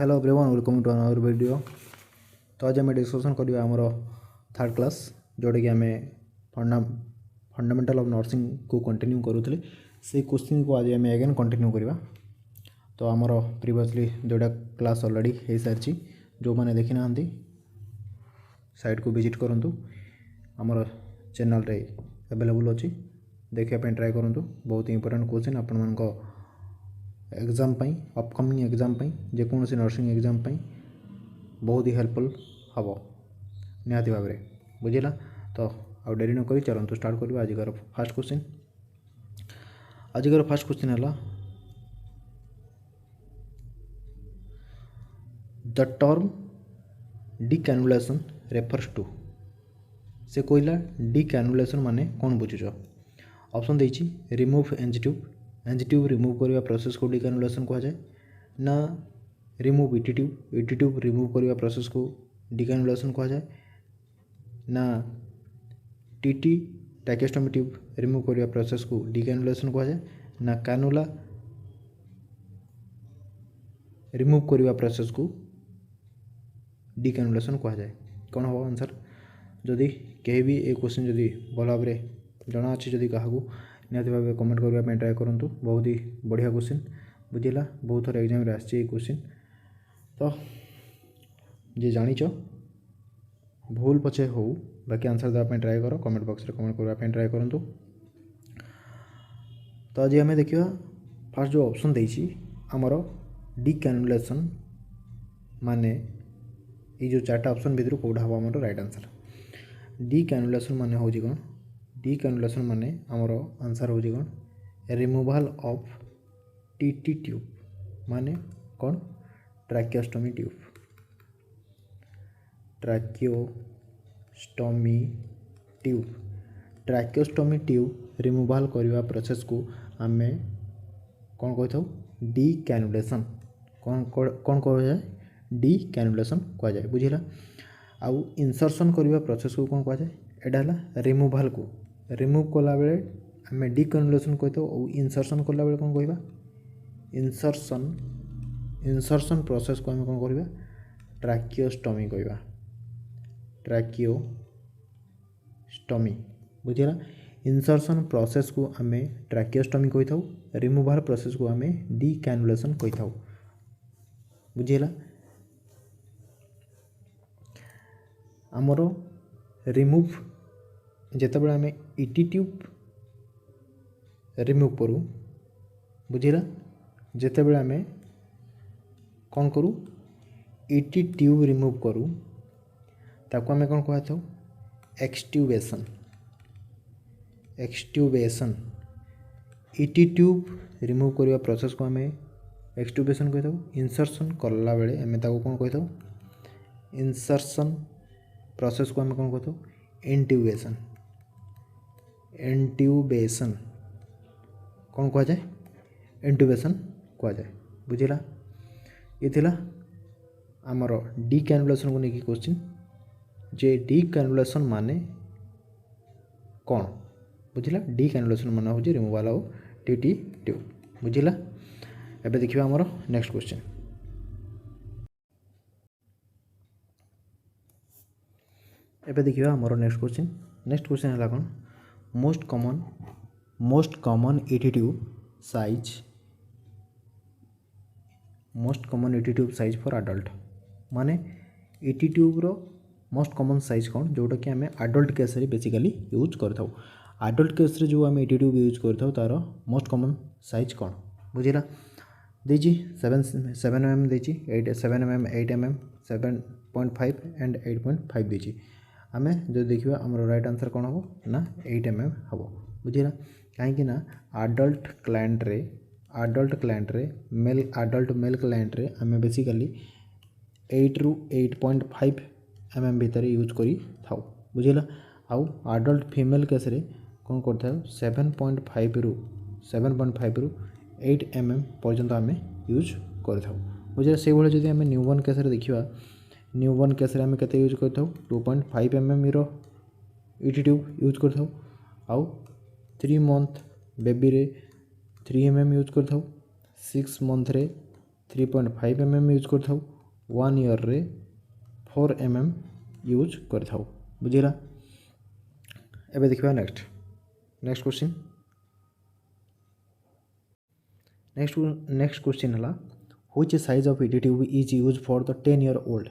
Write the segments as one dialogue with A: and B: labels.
A: Hello everyone welcome to another video. तो आज आम डिस्कसन करवा आमर थर्ड क्लास जोटा कि आम फंडामेंटल ऑफ नर्सिंग को कंटिन्यू करूँ से क्वेश्चन को आज आम अगेन कंटिन्यू करवा। तो आमर प्रीवियसली दुटा क्लास ऑलरेडी हो सारी जो मैंने देखी ना साइट को विजिट करूँ आमर चैनल रे अवेलेबल अच्छी देखापी ट्राए करूँ। बहुत इंपोर्टेंट क्वेश्चन आपण एग्जाम अपकमिंग एग्जाम जेकोसी नर्सिंग एग्जाम बहुत ही हेल्पफुल हम निहाती भाव में बुझेगा। तो आउ डेरी न करी चलते स्टार्ट करवा आजिकार फास्ट क्वेश्चन। आजिकार फास्ट क्वेश्चन है द टर्म डिकैनुलेशन रेफर्स टू से कहला डिकैनुलेशन माने कौन बुझुच। ऑप्शन देछि रिमूव एंजिट्यूब रिमूव करने प्रोसेस को डिकैनुलेशन कहा जाए ना रिमूव इटी ट्यूब रिमूव करने प्रोसेस को डिकैनुलेशन कहा जाए ना टीटी ट्रैकेस्टोमी ट्यूब रिमूव करने प्रोसेस को डिकैनुलेशन कहा जाए ना कैनुला रिमूव करने प्रोसेस को डिकैनुलेशन कहा जाए। कौन हम आंसर जदि कहीं भी ये क्वेश्चन जदि भल भाव में जना अच्छी जदि क्या निहती भाव कमेंट करने ट्राए करूँ। बहुत ही बढ़िया क्वेश्चन बुझेगा बहुत थर एग्जाम आसी क्वेश्चन। तो जे जानिच भूल पछे हो बाकी आंसर देवाई ट्राए कर कमेंट बॉक्स में कमेंट करने ट्राए करूँ। तो आज आम देखा फास्ट जो ऑप्शन देछि आमर डिकैनुलेशन माने ये जो चार्टा ऑप्शन भितर कौटा हम आम राइट आंसर। डिकैनुलेशन माने हो कौन डिकैनुलेशन माने आमर आंसर हो कौन रिमूवाल ऑफ टीटी ट्यूब माने कौन ट्रैकेस्टोमी ट्यूब रिमूवाल करने प्रोसेस को आम कौन कही था डिकैनुलेशन कौन कह जाए डिकैनुलेशन कह जाए बुझेगा। आउ इंसर्शन करने प्रोसेस को कौन कह जाए एटा है रिमूवाल को रिमूव कला बेले आम डिकैनुलेशन कही था और इंसर्शन कला बेले कौन कहवा इंसर्शन प्रोसेस को आम कौन कहवा ट्रैकियोस्टोमी कहवा ट्रैकियोस्टोमी बुझेगा। इंसर्शन प्रोसेस को आम ट्रैकियोस्टोमी कही था रिमूवाल प्रोसेस को आम डिकैनुलेशन कही था बुझेगा। आमर रिमूव जितेबाला आम इटी ट्यूब रिमूव करूँ बुझेगा जितेबाला आम कौन करूँ इटी ट्यूब रिमूव करूँ ताको आम कौन कहता एक्सट्यूबेशन इटी ट्यूब रिमूव करने प्रोसेस को आम एक्सट्यूबेशन कही था। इंसर्शन कला बेले आम कौन कही था इंसर्शन प्रोसेस को आम कौन कहता इंट्यूबेशन कौन कह जाए इंट्यूबेशन कह जाए बुझेगा। ये थिला आमर डिकैनुलेशन को लेकिन क्वेश्चन जे डिकैनुलेशन माने कौन बुझेगा डिकैनुलेशन माने हूँ रिमूवाल ऑफ टीटी ट्यूब बुझेगा। एबे देखिए आमर नेक्स्ट क्वेश्चन। एबे देखिए आमर नेक्स्ट क्वेश्चन है कौन most common ET tube size for adult माने इटी ट्यूब रो मोस्ट कॉमन साइज कौन जोटा कि आम अडल्ट केस रे बेसिकली यूज करथाउ। अडल्ट केस रे जो आम इटी ट्यूब यूज करथाउ तार मोस्ट कॉमन साइज कौन बुझेगा। देजी 7 mm देजी 7 mm 8 mm 7.5 एंड 8.5 देजी आम जो देखा आम राइट आंसर कौन हम ना 8 mm हम बुझेगा। कहीं आडल्ट क्लाइंट रे मेल क्लाइंट रे आम बेसिकली 8 ରୁ 8.5 mm भितर यूज करी थाउ बुझेगा। आउ आडल्ट फीमेल केस रे कौन कर 7.5 ରୁ 8 mm पर्यंत आम यूज कर बुझे। से भाई जब आम न्यूबॉर्न केस रे देखा न्यूबॉर्न केस रे आम केते यूज कर 2.5 mm रो इटी ट्यूब यूज कर आउ 3 month बेबी रे 3 mm यूज कर 6 month रे 3.5 mm यूज कर 1 ईयर रे 4 mm यूज कर बुझीला। एबे देखिबा नेक्स्ट क्वेश्चन। नेक्स्ट क्वेश्चन है which size of ET tube is use for the 10 year old.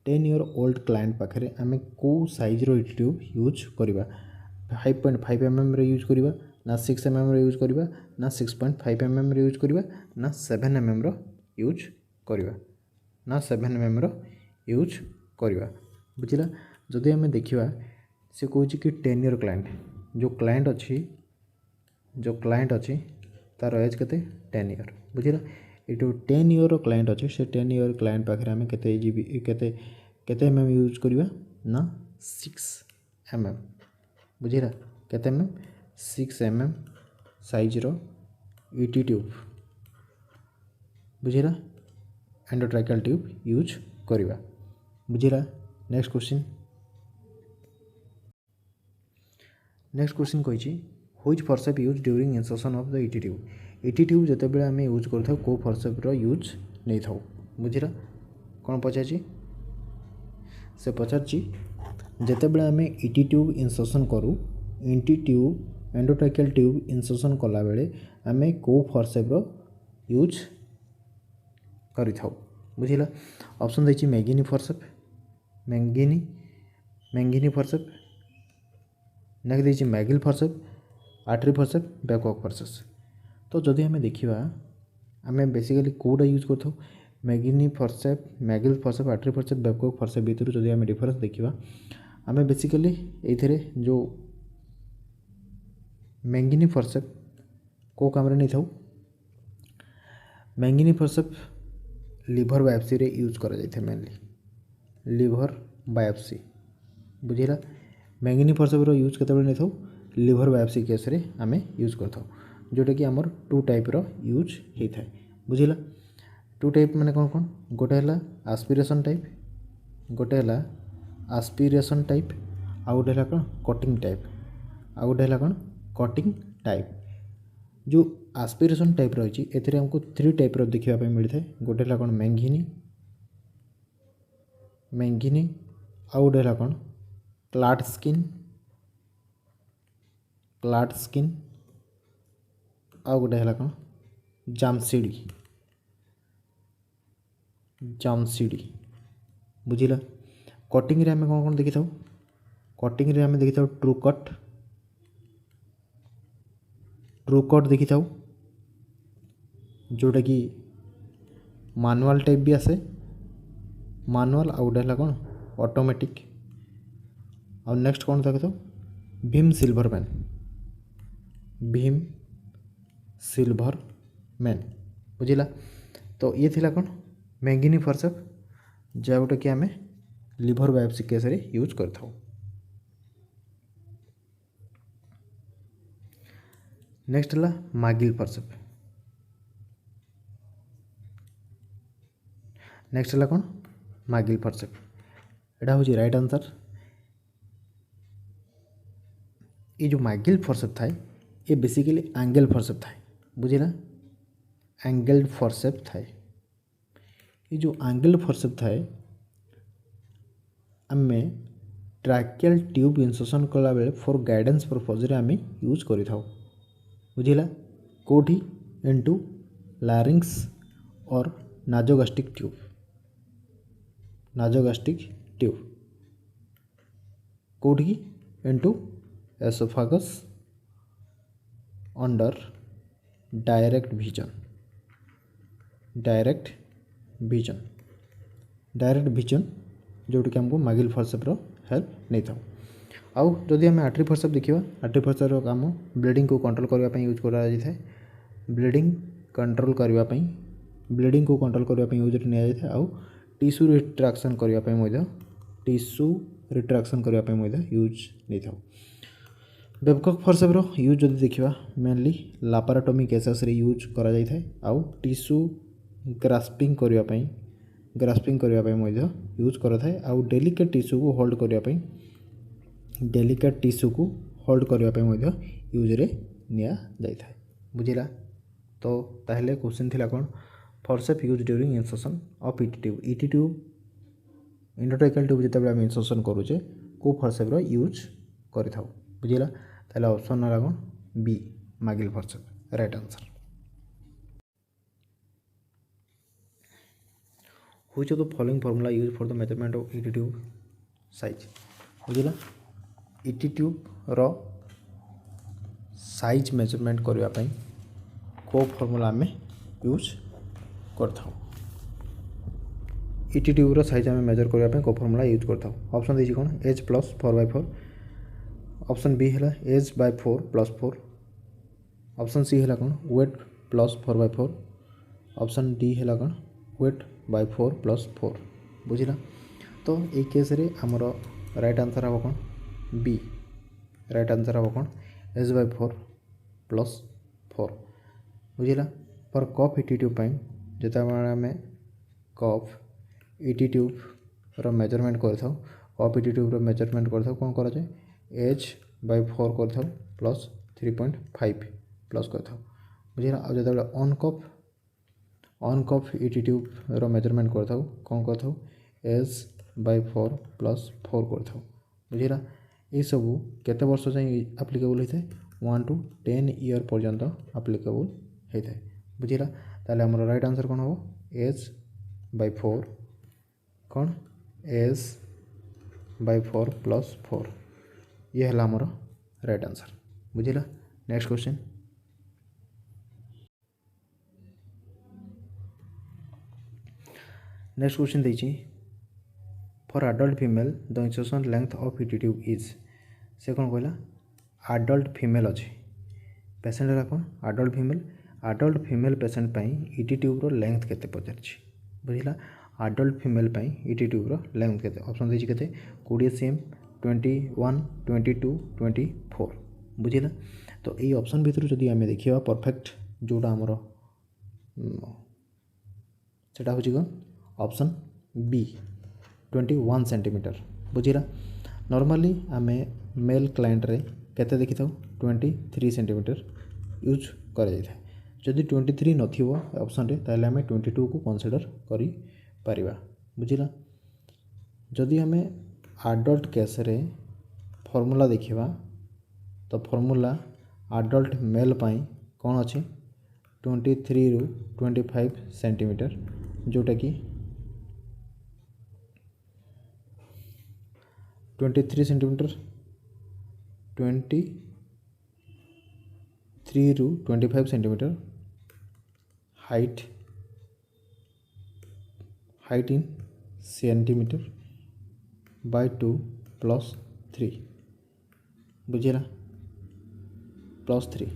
A: 10 year old client पाखे आम कौ साइज रो ईटी ट्यूब यूज करवा। 5.5 mm रे यूज करवा ना 6 mm रे यूज करवा ना 6.5 mm रे यूज करवा ना 7 mm रो यूज करवा ना 7 mm रो यूज करवा बुझिला। जदि आम देखा से कौन कि 10 ईयर क्लाइंट जो क्लाइंट अच्छी तार एज के 10 ईयर बुझिला। ये 10 ईयर क्लाइंट अच्छे से 10 ईयर क्लाइंट पाखे आम केते mm यूज करवा ना 6 mm बुझिला। केते mm 6 mm साइज रो ईटी ट्यूब बुझिला एंडोट्रैकियल ट्यूब यूज करवा बुझिला। नेक्स्ट क्वेश्चन कही which forceps use during insertion of the ET tube. ET tube जिते बड़े आम यूज कर कौ फॉरसेप यूज नहीं था बुझिला। कौन पचार से पचार जिते बड़े आम ईटी ट्यूब इंसर्शन करूँ ET tube endotracheal tube insertion कला बेले आम कौ फॉरसेप यूज कर बुझिला। ऑप्शन देखिए मैंगिनी फॉरसेप मैंगिनी फॉरसेप नेक्स्ट देखिए Magill forceps artery forceps Babcock forceps. तो जदि आम देखा आम बेसिकली कौटा यूज कर मैगिनी forceps Magill forceps artery forceps Babcock forceps भितर जदि आम डिफरेंस देखा आम बेसिकली ये जो मैंगिनी फॉरसेप को काम नहीं था मैंगिनी फॉरसेप लिभर बायोप्सी रे यूज करा जाए मेनली लिभर बायोप्सी बुझिला। मैंगिनी फॉरसेप रो यूज केते नहीं था लिभर बायोप्सी केस रे आमे यूज करता जोटा कि आमर 2 टाइप रो यूज होता है बुझिला। 2 टाइप माने कौन कौन गोटे है आस्पिरेशन टाइप गोटे है आस्पिरेशन टाइप आ गोटे है कौन कटिंग टाइप आ गोटे है कौन कटिंग टाइप। जो आस्पिरेशन टाइप रही है हमको 3 टाइप देखा मिलता है गोटे है कौन मैंगिनी आ गोटे है कौन क्लाट स्किन आ गोटे है कौन जामसीडी बुझिला। कटिंग रे आम कौन कौन देखी था कटिंग रे आम देखी था ट्रू कट देखी था जोटा कि मानुआल टाइप भी आसे मानुआल आ गोटे है कौन ऑटोमेटिक और नेक्स्ट कौन देख भीम सिल्वर मैन बुझिला। तो ये थिला कौन मैंगिनी फॉरसेप जोटा कि आम लिभर बायोप्सी केस रे यूज करथाउ। नेक्स्ट है मागिल फॉरसेप नेक्स्ट है कौन मागिल फॉरसेप एटा हूँ राइट आंसर। ये जो मागिल फॉरसेप थाए ये बेसिकली एंगल फॉरसेप थाए बुझिला एंगल फॉरसेप थाए। ये जो एंगल फॉरसेप थाए आम ट्रैकियल ट्यूब इंसर्शन कला बेले फॉर गाइडेंस पर्पज रे आम यूज करि थाउ बुझिला। कोठी इनटू लैरिंग्स और नाजोगास्ट्रिक ट्यूब कोठी इनटू एसोफागस अंडर डायरेक्ट विजन जोटा कि हमको मागिल फॉरसेप हेल्प नहीं था। आउ जदि आम आर्टरी फॉरसेप देखा आर्टरी फॉरसेप काम ब्लीडिंग को कंट्रोल करने यूज कर ब्लीडिंग कंट्रोल करने यूज नि आउ टिश्यू रिट्रैक्शन करने यूज नहीं था। बेबकॉक फॉरसेप यूज जदि देखा मेनली लापाराटोमी केसेस रे यूज करा जाय थाए आउ टिश्यू ग्रास्पिंग करने यूज करा थाए आउ डेलिकेट टिश्यू को होल्ड करने यूज रे निया जाय थाए बुझिला। तो ताहले क्वेश्चन थिला कोन forceps use during insertion of ET tube. ET tube endotracheal tube जिते आम इंसर्शन करुचे को फोर्सेप्र यूज कर बुझेगा। ताहले ऑप्शन है कौन B Magill forceps right answer. Which of the following formula use for the measurement of ET tube size बुझेगा। ET tube रो साइज मेजरमेंट करने को फॉर्मूला आम यूज करता। ईटी ट्यूब रो साइज आम मेजर करने को फॉर्मूला यूज करता। ऑप्शन देखिए कौन एच प्लस 4/4, ऑप्शन बी है H by 4 plus 4, option C है कौन वेट प्लस 4/4, ऑप्शन डी है कौन वेट बाय 4 प्लस 4 बुझला। तो ये केस रे आमर राइट आंसर हम कौन बी राइट आंसर हम कौन एच बाय 4 प्लस 4 बुझला। फॉर कफ ईटी ट्यूब जिते आम कफ ईटी ट्यूब रो मेजरमेंट करता कफ ईटी ट्यूब रो मेजरमेंट करता कौन कराए एच बाय 4 करता प्लस 3.5 प्लस करता बुझला। आ जो ऑन कफ ईटी ट्यूब रो मेजरमेंट करता कौन करता एच बाय 4 प्लस 4 करता बुझला। ये सबू केते वर्ष जाए आप्लिकेबल होता है 1 to 10 ईयर पर्यंत आप्लिकेबल होता है बुझला। ताले हमर राइट आंसर कौन हो एच बाय 4 कौन एच बाय 4 प्लस 4 ये है हमर राइट आंसर बुझला। नेक्स्ट क्वेश्चन देखिए for adult female the insertion length of ET tube is से कौन कहला अडल्ट फीमेल अच्छे पेसेंट है कौन adult female patient ET tube रो लेंथ केते पचार बुझला। अडल्ट फीमेल ईटी ट्यूब रो लेंथ केते ऑप्शन देछि केते 20 cm 21 22 24 बुझला। तो ये ऑप्शन भितर जदि आम देखा परफेक्ट जोड़ा आमर सेटा होछि कौन ऑप्शन बी 21 सेंटीमीटर बुझला। नॉर्मली आम मेल क्लाइंट रे केते देखि था 23 सेंटीमीटर यूज कर जदि 23 नथिबो ऑप्शन रे ताले आम 22 को कंसीडर करि परिबा बुझला। जदि आम अडल्ट केस रे फॉर्मूला देखिबा तो फॉर्मूला अडल्ट मेल पाई कौन अच्छे 23 रु 25 सेंटीमीटर जोटा कि 23 सेंटीमीटर 23 रु 25 centimetre height in centimetre by 2 plus 3 बुझेगा प्लस 3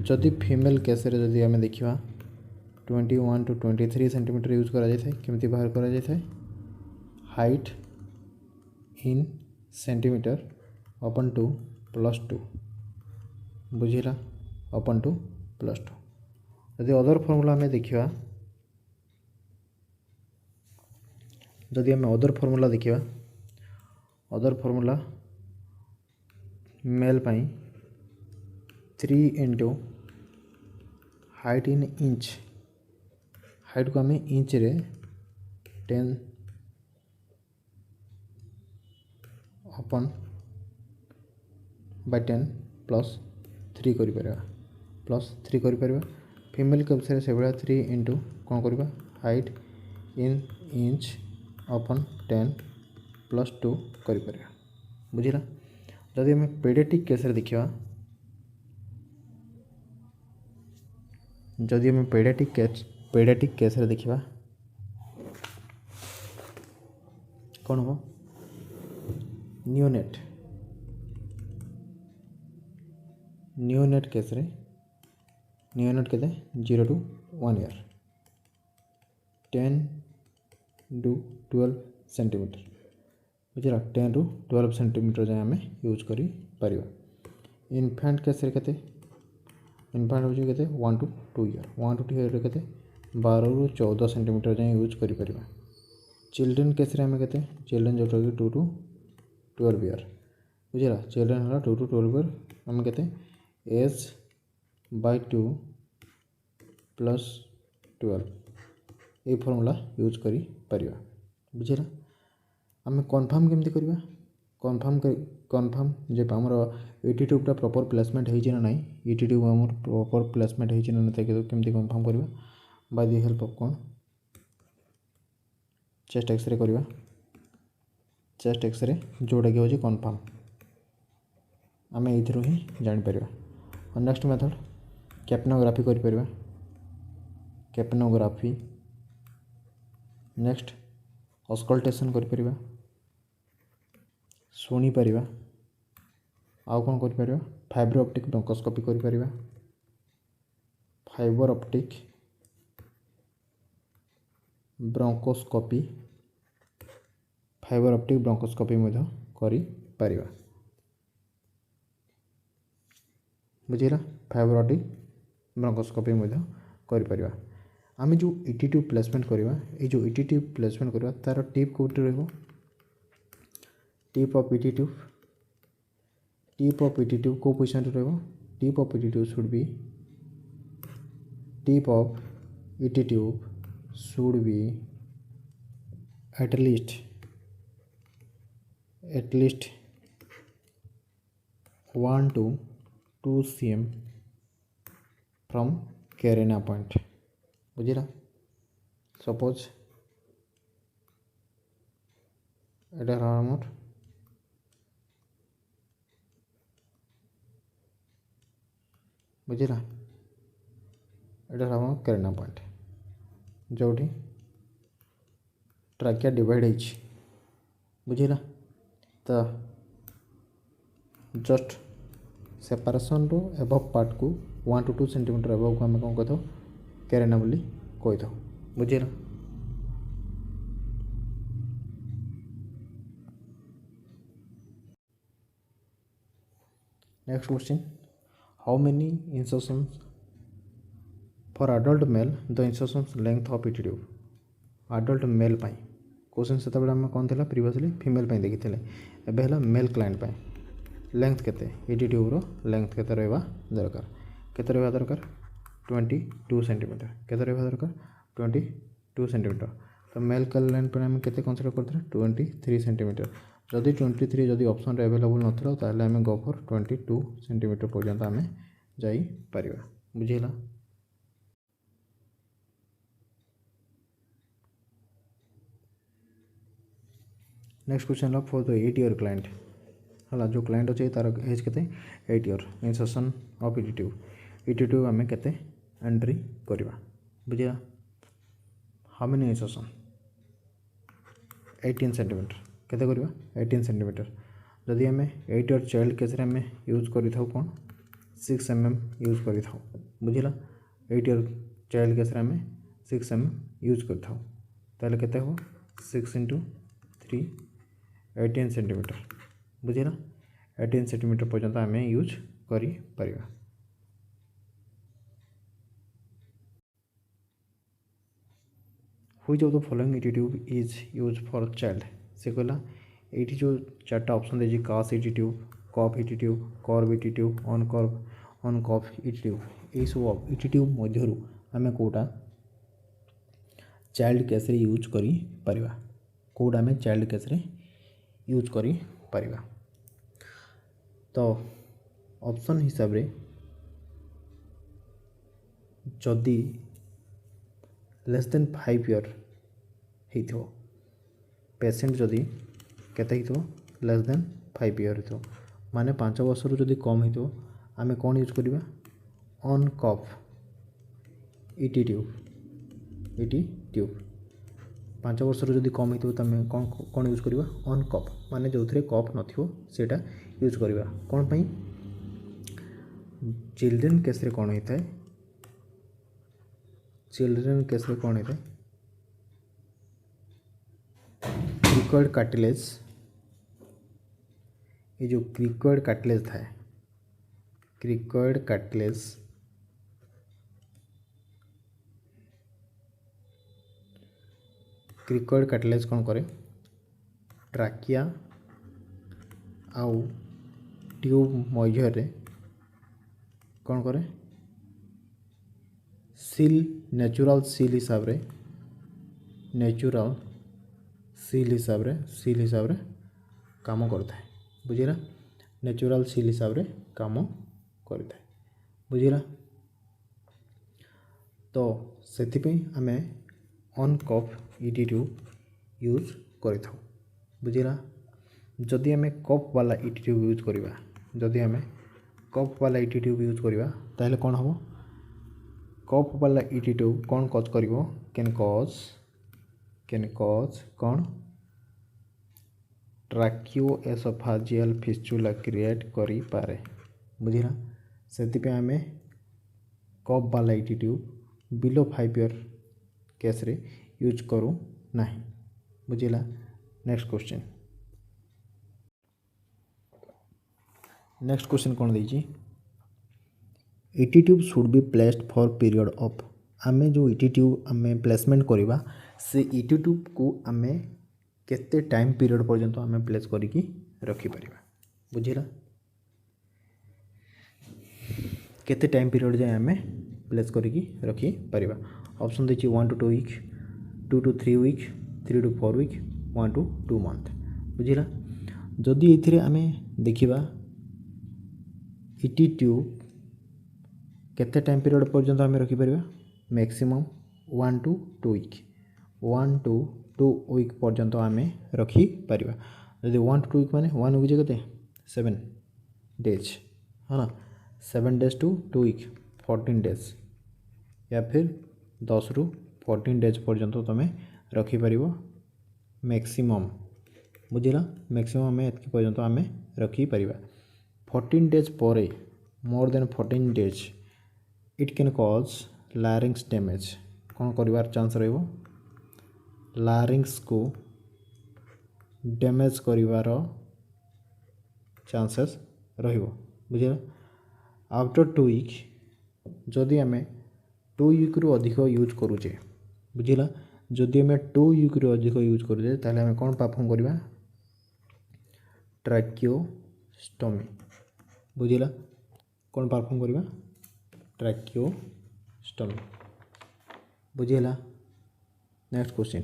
A: जदि फीमेल केस रे जदि आम देखा 21 to 23 सेंटीमीटर यूज कमी बाहर कर हाइट इन सेंटीमीटर अपन 2 प्लस 2 बुझेगा अपन 2 प्लस 2 जदि अदर फॉर्मूला आम देखा जदि आम अदर फॉर्मूला मेल पाई 3 into height in inch height को आम इंच रे 10 अपन बाय 10 प्लस 3 कर फीमेल केस से भाया 3 इंटू कौन करवा height in inch upon 10 plus 2 कर बुझला। जदि आम पेडियाट्रिक केस देखा जदि आम पेडियाट्रिक केस देखा कौन हम नियोनेट केस नियोनेट के 0 to 1 ईयर 10 to 12 सेंटीमीटर बुझला 10 to 12 सेंटीमीटर जाए आम यूज करी परिबा। इनफैंट केस के इनफैंट हो 1 to 2 ईयर 1 to 2 ईयर के 12 ରୁ 14 सेंटीमीटर जाए यूज करी परिबा। चिल्ड्रेन केस आम के चिल्ड्रेन जो 2 to 12 ईयर बुझला चिल्ड्रेन है 2 to 12 ईयर आम के एज बाय 2 प्लस 12 ये फर्मूला यूज करी परिवा बुझेला। आम कन्फर्म केमती करवा कन्फर्म जे आमर ईटी ट्यूबटा प्रॉपर प्लेसमेंट होइछि ना नहीं ईटी ट्यूब आमर प्रॉपर प्लेसमेंट होइछि ना नहीं केमती कन्फर्म करवा बाय द हेल्प ऑफ कौन चेस्ट एक्सरे करवा चेस्ट एक्सरे जोटा कि होछि कन्फर्म आम ये ही जापर। और नेक्स्ट मेथड कैप्नोग्राफी कर कैप्नोग्राफी नेक्स्ट अस्कल्टेशन कर शुणी पार आउ कौन कर फाइबर ऑप्टिक ब्रोंकोस्कोपी कर fibre optic bronchoscopy fibre optic bronchoscopy करि परिवा बुझेगा। फाइबर ऑप्टिक ब्रोंकोस्कोपी करि परिवा। आम जो ईटी ट्यूब प्लेसमेंट करवा ये जो ईटी ट्यूब प्लेसमेंट करवा तार टिप कोटी रहिबो टिप ऑफ ईटी ट्यूब को पोजिशन रहिबो tip of ET tube should be tip of ET tube should be at least 1 to 2 cm from carina point बुझिला। सपोज एटा हमर बुझिला एटा हमर carina point जोठी ट्राकिया डिवाइड होइछि बुझिला। तो जस्ट सेपरेशन रो एबव पार्ट को 1 to 2 सेंटीमीटर एबव को आम कौन कही कैरेना बोली कही बुझिला। Next question how many insertions for adult male the insertions length of ET tube adult male पाई क्वेश्चन से आम कौन था प्रीवियसली फीमेल पाई देखी एबे मेल क्लाइंट पाई लेंथ केते ईटी ट्यूब रो लेंथ केते रहबा दरकार केते रहबा दरकार 22 सेंटीमीटर केते रहबा दरकार 22 सेंटीमीटर। तो मेल क्लाइंट पर आम केते कंसीडर करथले 23 सेंटीमीटर जदि 23 जदि ऑप्शन रे अवेलेबल नथला ताले आम गो फॉर 22 सेंटीमीटर पर्यंत आम जाई परिबा बुझिला। Next question for the 8 year client है जो क्लाइंट अच्छे तार एज के 8 year insertion of ET tube आम के एंट्री करवा बुझा। हाउ मेनी इंसर्शन 18 सेंटीमीटर केते करवा 18 सेंटीमीटर जदि आम 8 ईयर चाइल्ड केस आम यूज कर कौन 6 mm यूज कर बुझला 8 ईयर चाइल्ड केस आम 6 mm यूज कर केते हो 6 × 3 18 सेंटीमीटर बुझेगा 18 सेंटीमीटर पर्यंत आम यूज करि परिबा। Which of the following ET tube is use for child से कहला ये जो 4टा ऑप्शन देजी कास ET tube cuff ET tube curve ET tube on cuff ET tube ये सब ईटी ट्यूब मध्यरु आम कोटा चाइल्ड केस रे यूज करि परिबा कोड आम चाइल्ड केस रे यूज करि परिबा। तो ऑप्शन हिसाब रे जदि लेस देन 5 ईयर हो पेशेंट जदि केते हो लेस देन 5 ईयर हो माने 5 वर्ष रु जदि कम हो आम कौन यूज करवा ऑन कफ ईटी ट्यूब 5 वर्ष जदि कम हो तो आम कौन यूज करवा ऑन कफ माने जो थे कफ नटा यूज करवा कौन पाई चिल्ड्रेन केस रे कौन होता है चिल्ड्रेन केस रे कौन होता है क्रिकॉइड कार्टिलेज ये जो क्रिकॉइड कार्टिलेज था क्रिकॉइड कार्टिलेज क्रिकॉइड कार्टिलेज कौन करे ट्राकिया आउ ट्यूब मध्य कौन करे सील नेचुरल सील हिसाब रे नेचुरल सील हिसाब रे काम करता है बुझिला नेचुरल सील हिसाब रे काम करता है बुझिला तो से आमे on cuff ET tube use करिथाउ बुझिला जदि आमे कप वाला ईटी ट्यूब यूज करिबा जदि आमे कप वाला ईटी ट्यूब यूज करिबा ताहले कोन हबो कप वाला ईटी ट्यूब कोन कज करिवो कैन कज कोन ट्राकियो एसोफाजियल फिस्चुला क्रिएट करि पारे बुझिला से आमे कप वाला ET tube below 5 year case रे यूज करू नाही बुझिला नेक्स्ट क्वेश्चन कौन देजी ET tube should be placed for period of आमे जो ईटी ट्यूब आमे प्लेसमेंट करिबा से ईटी ट्यूब को आमे केते टाइम पीरियड पर्यंत आमे प्लेस करिकी रखी परिबा बुझिला केते टाइम पीरियड जाय आमे प्लेस करिकी रखी परिबा ऑप्शन देछि 1 to 2 week 2 to 3 week 3 to 4 week 1 to 2 month बुझिला जदि एथिरे आमे देखिबा ईटी ट्यूब केते टाइम पीरियड पर्यंत आमे रखी परिबा maximum 1 to 2 week 1 to 2 week पर्यंत आमे रखी परिबा जदि 1 to 2 वीक माने 1 वीक केते 7 डेज है ना 7 डेज to 2 वीक 14 डेज या फिर 10 ରୁ 14 डेज पर्यंत तुम रखी परिबो मैक्सिमम बुझिला मैक्सिमम आमे एतकी पर्यंत आमे रखी परिबा 14 डेज परे more than 14 days it can cause larynx damage कौन करिवार चांस रहइबो लारिंग्स को डैमेज करिवार चांसेस रहिबो बुझिला आफ्टर 2 वीक जदि आमे 2 वीक रु अधिक यूज करूचे बुझिला जदि आमे 2 वीक रु अधिक यूज करूचे ताले आमे कोन परफॉर्म करिबा ट्रैकियोस्टोमी बुझिला कोन परफॉर्म करिबा ट्रैकियोस्टोमी बुझिला next question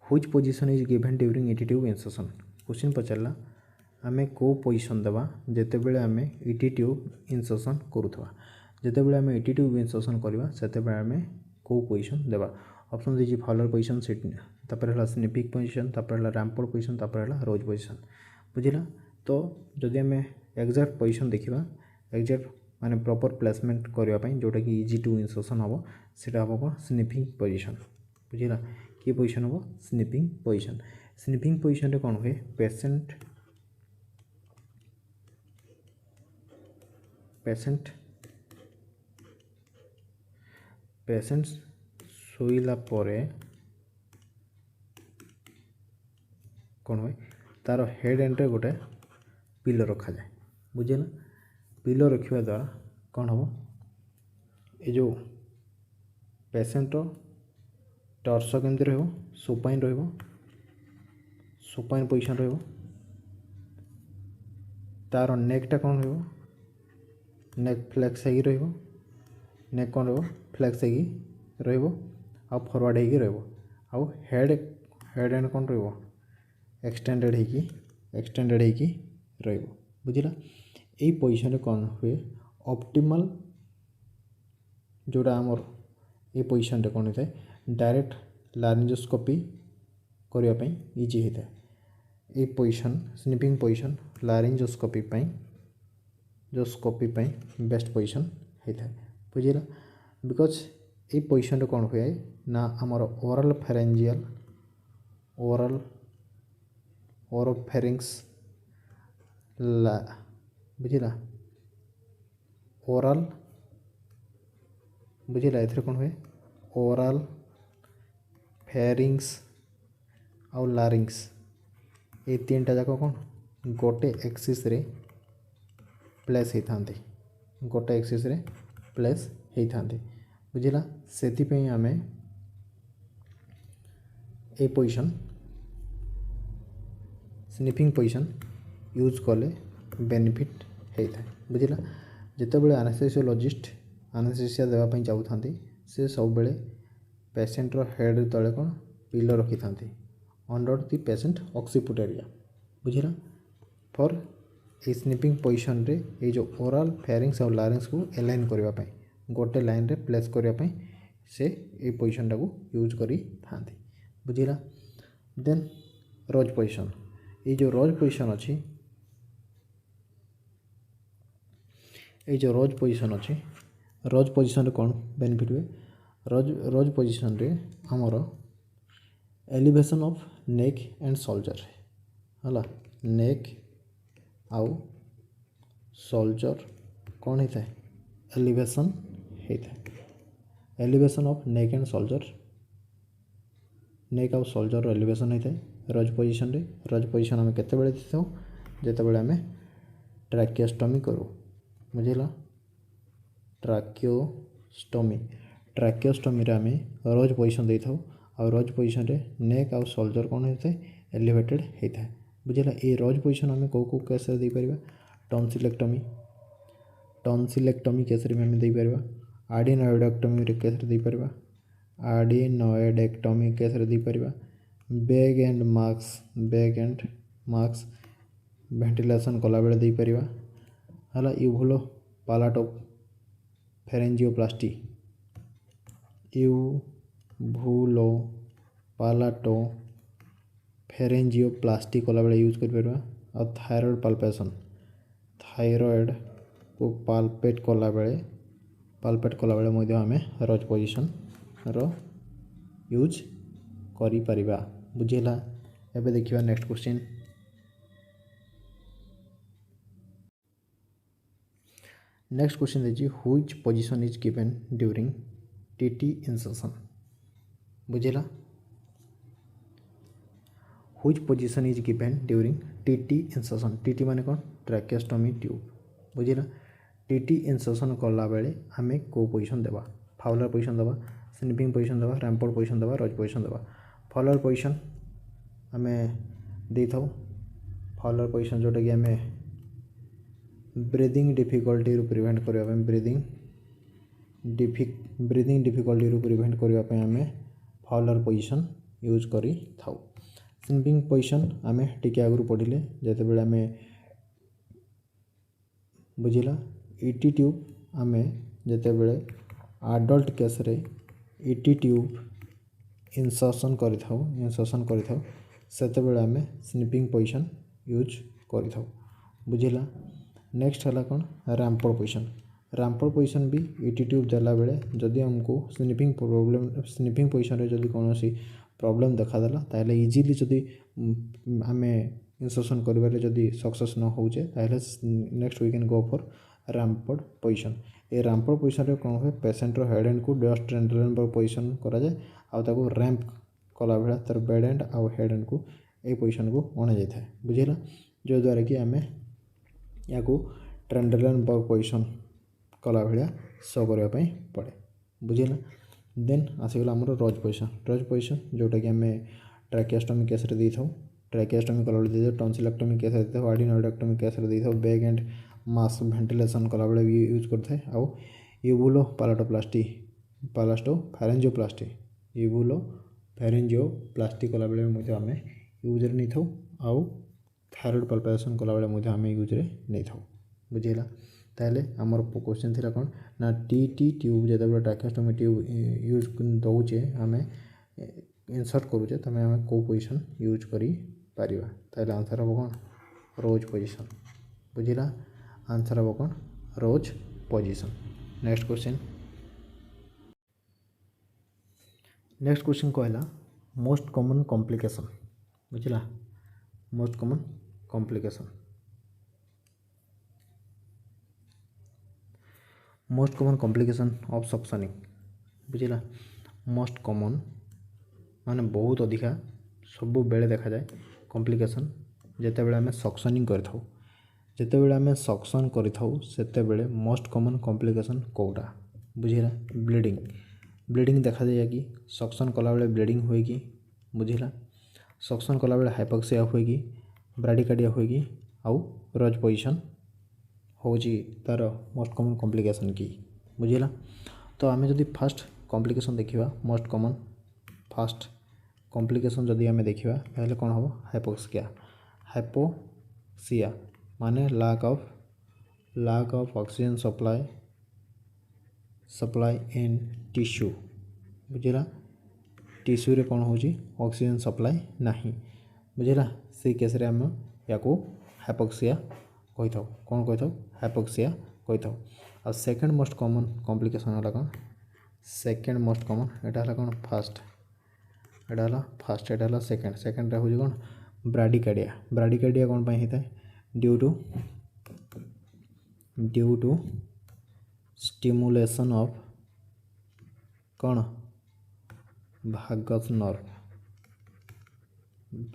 A: which position is given during ET tube insertion question पचारला आमे को पोजीशन देबा जेते बेले आमे ईटी ट्यूब इंसर्शन करूथवा जेते बेले आमे ईटी ट्यूब इंसर्शन करबा सेते बेले आमे को पोजीशन देबा ऑप्शन दीजिए फॉलोअर पोजीशन सेट तापर हला स्निपिंग पोजीशन तापर हला रैम्पोर्ट पोजीशन तापर हला रोज पोजीशन बुझिला तो जदि आमे एग्जैक्ट पोजीशन देखिबा एग्जैक्ट माने प्रॉपर प्लेसमेंट करबा पई जोटा कि इजी टू इंसर्शन हबो सेटा हबो स्निपिंग पोजीशन बुझिला कि पोजीशन हबो स्निपिंग पोजीशन रे कोन होय पेशेंट सोइला परे कौन हुए तार हेड एंड रे गोटे पिलो रखा जाए बुझेना पिलो रखा द्वारा कौन हम ये जो पेशेंट टर्स केमती सुपाइन सुपाइन पोजिशन तार नेकटा कौन नेक फ्लेक्स नेक कौन फ्लेक्स फॉरवर्ड हो हेड एंड कौन एक्सटेंडेड बुझिला यही पोजिशन कौन हुए ऑप्टिमल जोड़ा आमर ये पोजिशन कौन होता है डायरेक्ट लारिंजोस्कोपी करने इजी होता है ये position sniffing position laryngoscopy best position होता है बुझिला बिकज ये पोजिशन कौन हुए ना आमर ओरल फेरेंजियल ओरोफेरिंग्स बुझिला ओरल बुझिला एथरे कौन हुए ओरल फेरिंग्स और लारिंग्स ये तीन टा जाक कौन गोटे एक्सिस रे प्लेस होता गोटे एक्सिस रे प्लेस होता बुझिला से आमे ए पोजिशन स्निपिंग पोजिशन यूज कले बेनिफिट होता है बुझला। जितेबाला आनेस्थेसियोलॉजिस्ट आनेस्थेसिया देवाई चाहूँ से सब बेले पेसेंटर हेड तले कौन पिलो रखी था अंडर दि पेसेंट ऑक्सीपुट एरिया बुझला। फॉर ए स्निपिंग पोजिशन रे ये जो ओराल फेरिंग्स और लारिंग्स को एलाइन करने गोटे लाइन रे प्लेस करने से ये पोजिशन टाक यूज करी थांती बुझला। देन रोज पोजिशन ये जो रोज पोजिशन अच्छी ये जो रोज पोजिशन अच्छी रोज पोजिशन कौन बेनिफिट हुए रोज पोजिशन रे हमर elevation of neck and shoulder है नेक आउ शोल्डर कौन होता है एलिवेशन होता है elevation of neck and shoulder neck आउ शोल्डर एलिवेशन होता है रोज पोजिशन रे। रोज पोजिशन आम केते देता जिते आम ट्रैकियोस्टोमी करूँ बुझला। ट्रैकियोस्टोमी आम रोज पोजिशन दे था और रोज पोजिशन रे नेक आउ शोल्डर कौन होता है एलिवेटेड होता है बुझला। ये रोज पोजिशन आम कौ केस दे पार टॉन्सिलेक्टोमी केस आम दे पार आडिनोइडेक्टोमी केस दे पार आडिनोइडेक्टोमी केस दे पार बैग एंड मार्क्स वेंटिलेशन कला बेले दे पार है यूवुलो पालाटो फेरेंजियोप्लास्टी यूवुलो पालाटो फेरेंजियोप्लास्टी कला बेले यूज कर और थायरॉइड पाल्पेशन थायरॉइड को पाल्पेट कला बेले आम रोज पोजिशन रो यूज करि परिबा बुझेला। एबे देखिबा नेक्स्ट क्वेश्चन। नेक्स्ट क्वेश्चन देखिए which position is given during TT insertion बुझेला। Which position is given during TT insertion TT माने कौन ट्रैकियोस्टोमी ट्यूब बुझेला। टीटी इंसर्शन कला बेले आम को पोजिशन देवा फाउलर पोजिशन देवा स्निपिंग पोजिशन देवा रैम्पोर्ट पोजिशन देवा रोज पोजिशन देवा। फाउलर पोजिशन आम दे था फाउलर पोजिशन जोटा कि आम ब्रीदिंग डिफिकल्टी प्रिवेंट करने ब्रीदिंग डिफिकल्टी प्रिवेंट करने आम फाउलर पोजिशन यूज करी थाउ। स्निपिंग पोजिशन आम टिके आगु पढ़िले जिते बड़े आम बुझिला। ईटी ट्यूब आम जिते बड़े आडल्ट केस रे ईटी ट्यूब इंसर्शन करि सेते बेले आम स्निपिंग पोजिशन यूज करि थाउ बुझिला। नेक्स्ट है कौन रैम्पोर्ट पोजिशन भी ईटी ट्यूब देला बेले जदि हमको स्निपिंग पोजिशन रे जदि कौन सी प्रॉब्लम देखादेला ताहले इजीली जदि आम इंसर्शन करिबारे जदि सक्सेस न होचे ताहले next we can go for rampart position. ये रैम्पोर्ट पोजिशन रे कौन हुए पेसेंट रो हेड एंड को जस्ट एंड्रेन पर पोजिशन करा जाए आउ ताको रैम्प कला बेला तार बेड एंड आउ हेड एंड को ए पोजिशन को अणा जाए था बुझेला। जो द्वारा कि आम या ट्रेंडलन पर पोजिशन कला भाया शो करने पड़े बुझेला। देन आसीगला आमर रोज पोजिशन जोटा कि आम ट्रैकियोस्टोमी केस दे था ट्रैकियोस्टोमी कला दे था टॉन्सिलेक्टोमी केस दे था आडिनोइडेक्टोमी केस दे था बैग एंड मास्क वेंटिलेशन कला बेले भी यूज करते हैं आउ यूवुलो पालाटो फेरेंजियोप्लास्टी कला बेले आम यूज नहीं था आउ थायरॉइड पाल्पेशन कला बेले आम यूज नहीं था बुझेगा। ताहले आमर क्वेश्चन थी कौन ना टी ट्यूब जो ट्रैकियोस्टोमी ट्यूब यूज दौचे आम इंसर्ट करुचे तमें आम कौ पोजिशन यूज करी पारिबा ताहले आंसर हम कौन रोज पोजिशन बुझिला। आंसर हम कौन रोज पोजिशन। नेक्स्ट क्वेश्चन कहला मोस्ट कॉमन कॉम्प्लिकेशन बुझिला। Most common complication of suctioning बुझिला। मोस्ट कॉमन माने बहुत अधिका सब बेले देखा जाए कॉम्प्लिकेशन जिते बेले आम सक्शनिंग करथाउ जिते बेले आम सक्शन करथाउ सेते बेले मोस्ट कॉमन कॉम्प्लिकेशन कोटा बुझिला। ब्लीडिंग देखा जाए कि सक्शन कला बेले ब्लीडिंग हुए कि बुझिला। सक्शन कला बेले हाइपोक्सिया हुए कि ब्राडिकार्डिया हुए कि आउ रज पोजिशन हूँ तार मोस्ट कॉमन कॉम्प्लिकेशन की बुझिला। तो आम जदि फास्ट कॉम्प्लिकेशन देखा मोस्ट कॉमन फास्ट कॉम्प्लिकेशन जदि आम देखा ताहले कौन हम हाइपोक्सिया। हाइपोक्सिया माने lack of oxygen supply in tissue बुझिला। टिश्यू रे कौन होची ऑक्सीजन सप्लाई नहीं बुझिला। से केस रे हम या को हाइपोक्सिया कही था। कौन कही था हाइपोक्सिया कही था। और सेकंड मोस्ट कॉमन कॉम्प्लिकेशन है कौन सेकंड मोस्ट कॉमन एटा है कौन फास्ट एटा है सेकंड सेकंड हूँ कौन ब्राडिकार्डिया कौन पाई होता है ड्यू टू स्टिमुलेशन ऑफ कौन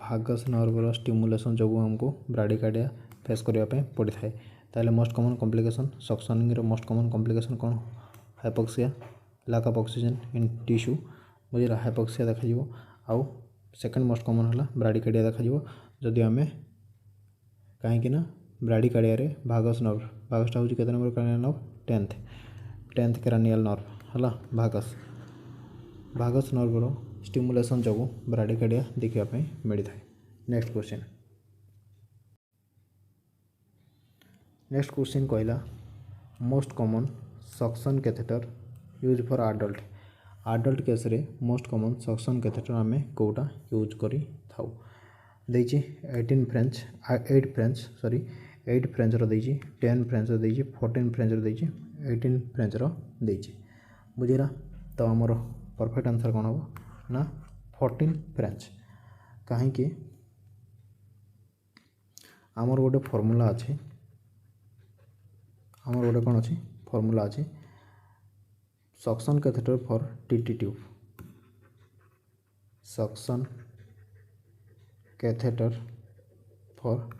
A: भागस नर्वर स्टिमुलेशन जो हमको ब्राडिकार्डिया फेस करने पड़ी था। ताहले मोस्ट कॉमन कॉम्प्लिकेशन सक्शनिंग रो मोस्ट कॉमन कॉम्प्लिकेशन कौन hypoxia lack of oxygen in tissue बुझिला। हाइपोक्सिया देखा आउ सेकंड मोस्ट कॉमन है ब्राडिकार्डिया देखा जदि आम कहीं ब्राडिकार्डिया रे भागस नर्वटा हूँ केते number cranial nerve tenth cranial nerve है भागस नर्वर स्टिमुलेशन जो ब्राडिकार्डिया देखापी मिलता है। नेक्स्ट क्वेश्चन कहला most common suction catheter use for adult case रे मोस्ट कॉमन सक्शन कैथेटर आम कोटा यूज करी थाउ देछि 8 फ्रेंच रो देछि 10 फ्रेंच रो देछि 14 फ्रेंच रो देछि 18 फ्रेंच रो देछि बुझिला। तो आमर परफेक्ट आंसर कौन हम ना 14 फ्रेंच कहीं आमर गोटे फॉर्मूला अच्छे कौन अच्छी फॉर्मूला अच्छे suction catheter for TT tube suction catheter for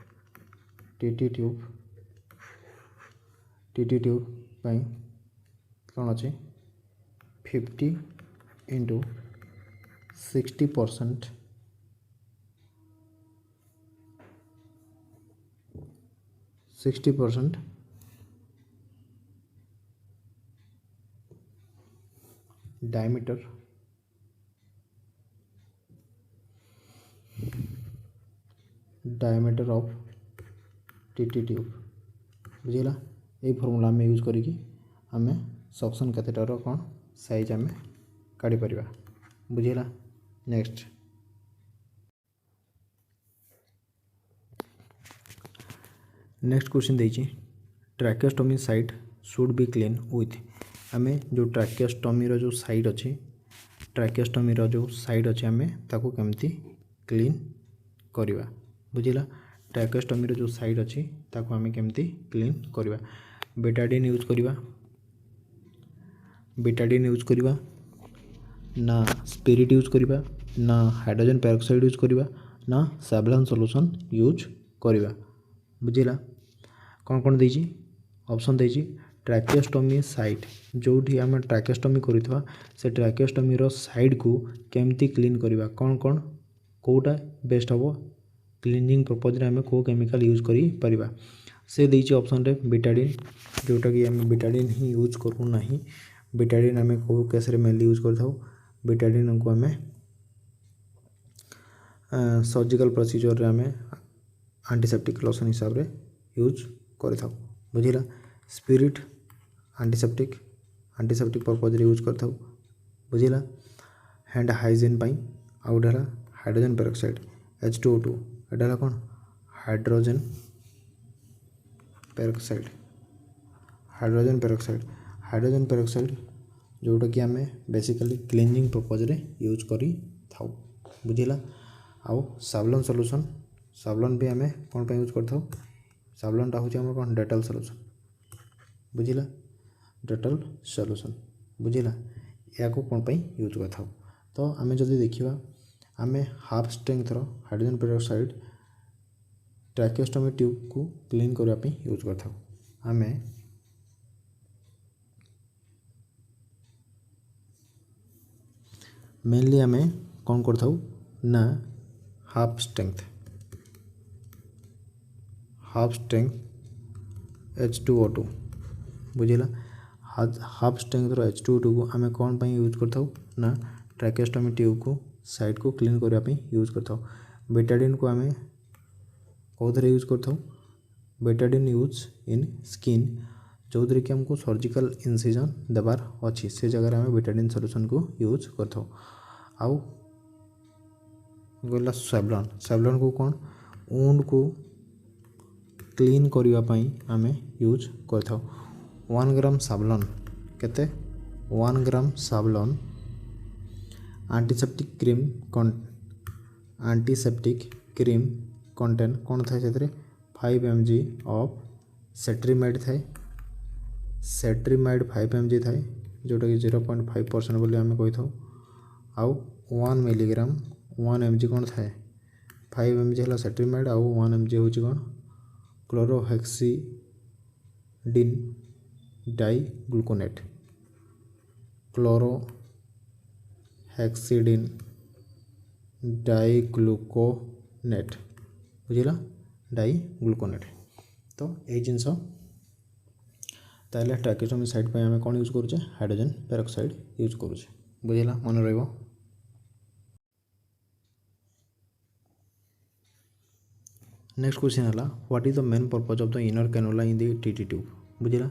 A: TT tube पाई कौन अच्छे 50 into 60% diameter of TT tube बुझेगा। ये फॉर्मूला आम यूज करी आम सक्शन कैथेटर कौन साइज आम काढ़ी परिबा बुझेगा। नेक्स्ट क्वेश्चन देछि tracheostomy site should be clean with आम जो ट्रैकेस्टोमी रो जो साइड अच्छी आम ताको केमती क्लीन करिवा बुझिला। ट्रैकेस्टोमी रो जो साइड अच्छी ताको आम केमती क्लीन करिवा बेटाडिन यूज करिवा ना स्पिरिट यूज करिवा ना हाइड्रोजन पेरोक्साइड यूज करिवा ना सैवलॉन सॉल्यूशन यूज करिवा बुझिला। कौन कौन देछि ऑप्शन देछि ट्रैकेस्टोमी साइट जोठी आम ट्रैकेस्टोमी करितवा से ट्रैकेस्टोमी रो साइड को केमती क्लीन करिवा कौन कौन कोटा बेस्ट हबो क्लीनिंग पर्पज रे आम को केमिकल यूज करि परिबा से देछि ऑप्शन रे बेटाडिन जोटा कि आम बेटाडिन ही यूज करू नाही। बेटाडिन आम को केस रे मेनली यूज करथाउ बेटाडिन को आम सर्जिकल प्रोसीजर रे आम एंटीसेप्टिक लोशन हिसाब रे यूज करथाउ बुझिला। स्पिरिट एंटीसेप्टिक पर्पज रे यूज करथाउ बुझिला। हैंड हाइजीन पाई आउ ढला हाइड्रोजन पेरोक्साइड H2O2 एटा कौन हाइड्रोजन पेरोक्साइड जोटा कि आम बेसिकली क्लीनिंग पर्पज रे यूज करी थाउ बुझिला। आउ सैवलॉन सॉल्यूशन भी आम कौन पे यूज करथाउ सैवलॉनटा हूँ आम कौन डेटॉल सॉल्यूशन बुझिला डेटॉल सॉल्यूशन बुझिला या को कौन पे यूज करथाउ। तो आम जदि देखिबा आम हाफ स्ट्रेंथ रो हाइड्रोजन पेरोक्साइड ट्रैकेस्टोमी ट्यूब को क्लीन करने पे यूज करथाउ आम मेनली आम कौन करथाउ ना हाफ हाफ स्ट्रेंथ H2O2 बुझिला हाफ स्ट्रेंथ H2O2 को आम कौन यूज करता ना ट्रैकेस्टोमी ट्यूब को साइड को क्लीन करने यूज करता। बेटाडिन को आम कौन यूज करता बेटाडिन यूज इन स्किन जो थी कि आमको सर्जिकल इनसिजन देवार अच्छी से जगह आम बेटाडिन सल्यूशन को यूज करता। आउ गला सैवलॉन को कौन वुंड को क्लीन करने आम यूज करता। 1 ग्राम सावलॉन केते 1 ग्राम सावलॉन एंटीसेप्टिक क्रीम कंटेन कौन थाए से 5 mg ऑफ सेट्रीमाइड थाए सेट्रीमाइड 5 mg थाए जोटा कि 0.5% बोली आम कही था। आउ 1 मिलीग्राम 1 mg कौन थाए 5 mg है सेट्रीमाइड आउ 1 mg हूँ कौन क्लोरोहेक्सिडिन डाइग्लूकोनेट क्लोरोहेक्सिडिन डाइग्लूकोनेट बुझिला डाइग्लूकोनेट। तो ये जिनस ताले ट्रैकेस्टोमी साइड पे आम कौन यूज करुचे हाइड्रोजन पेरोक्साइड यूज करुचे बुझिला मन रहिबो। नेक्स्ट क्वेश्चन है what is the main purpose of the inner cannula in the TT tube बुझिला